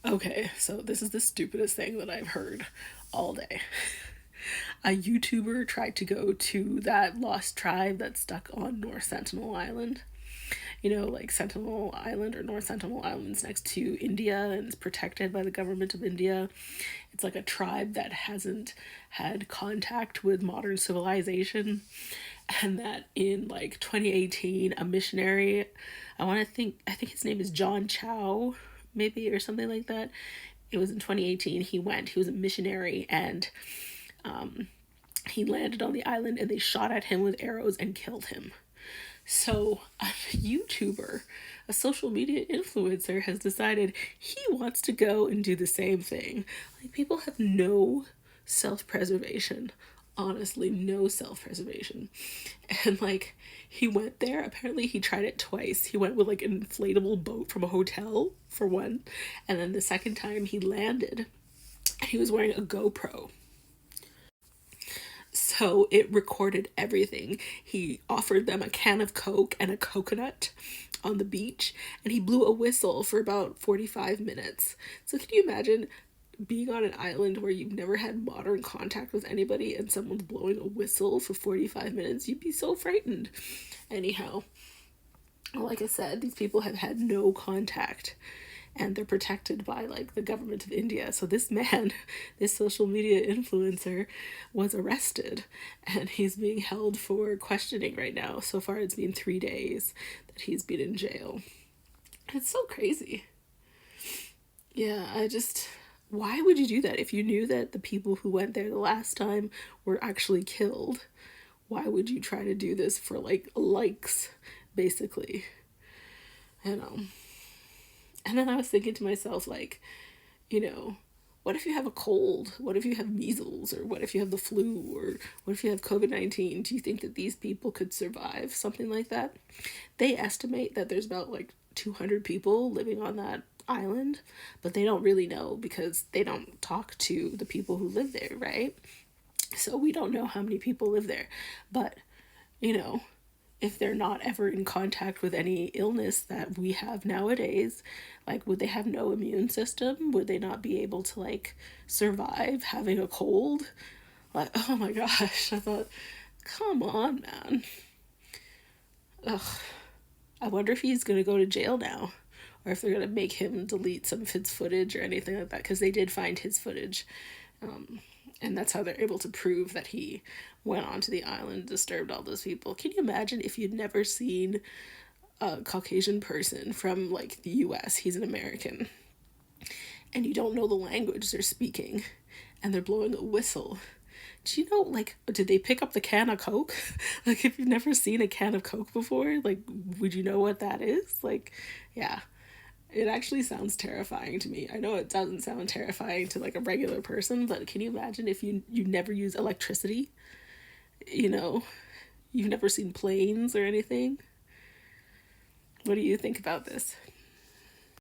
Okay, so this is the stupidest thing that I've heard all day. A YouTuber tried to go to that lost tribe that's stuck on North Sentinel Island. You know, like Sentinel Island or North Sentinel Island's next to India and is protected by the government of India. It's like a tribe that hasn't had contact with modern civilization. And that in like 2018, a missionary, I think his name is John Chow, maybe, or something like that. It was in 2018. He was a missionary, and he landed on the island and they shot at him with arrows and killed him. So, a YouTuber, a social media influencer, has decided he wants to go and do the same thing. Like, people have no self preservation. Honestly, no self preservation. And, like, he went there. Apparently, he tried it twice. He went with, like, an inflatable boat from a hotel, for one. And then the second time he landed, he was wearing a GoPro. So it recorded everything. He offered them a can of Coke and a coconut on the beach, and he blew a whistle for about 45 minutes. So can you imagine being on an island where you've never had modern contact with anybody and someone's blowing a whistle for 45 minutes? You'd be so frightened. Anyhow, like I said, these people have had no contact and they're protected by like the government of India. So this man, this social media influencer, was arrested and he's being held for questioning right now. So far it's been 3 days that he's been in jail. It's so crazy. Yeah, why would you do that if you knew that the people who went there the last time were actually killed? Why would you try to do this for like likes, basically? You know. And then I was thinking to myself, like, you know, what if you have a cold? What if you have measles? Or what if you have the flu? Or what if you have COVID-19? Do you think that these people could survive something like that? They estimate that there's about like 200 people living on that island, but they don't really know because they don't talk to the people who live there, right? So we don't know how many people live there. But, you know, if they're not ever in contact with any illness that we have nowadays, like, would they have no immune system? Would they not be able to like survive having a cold? Like, oh my gosh, I thought, come on, man. Ugh. I wonder if he's gonna go to jail now, or if they're gonna make him delete some of his footage or anything like that, because they did find his footage. And that's how they're able to prove that he went onto the island, disturbed all those people. Can you imagine if you'd never seen a Caucasian person from like the US, he's an American, and you don't know the language they're speaking, and they're blowing a whistle? Do you know, like, did they pick up the can of Coke? Like, if you've never seen a can of Coke before, like, would you know what that is? Like, yeah. It actually sounds terrifying to me. I know it doesn't sound terrifying to like a regular person, but can you imagine if you never use electricity? You know, you've never seen planes or anything. What do you think about this?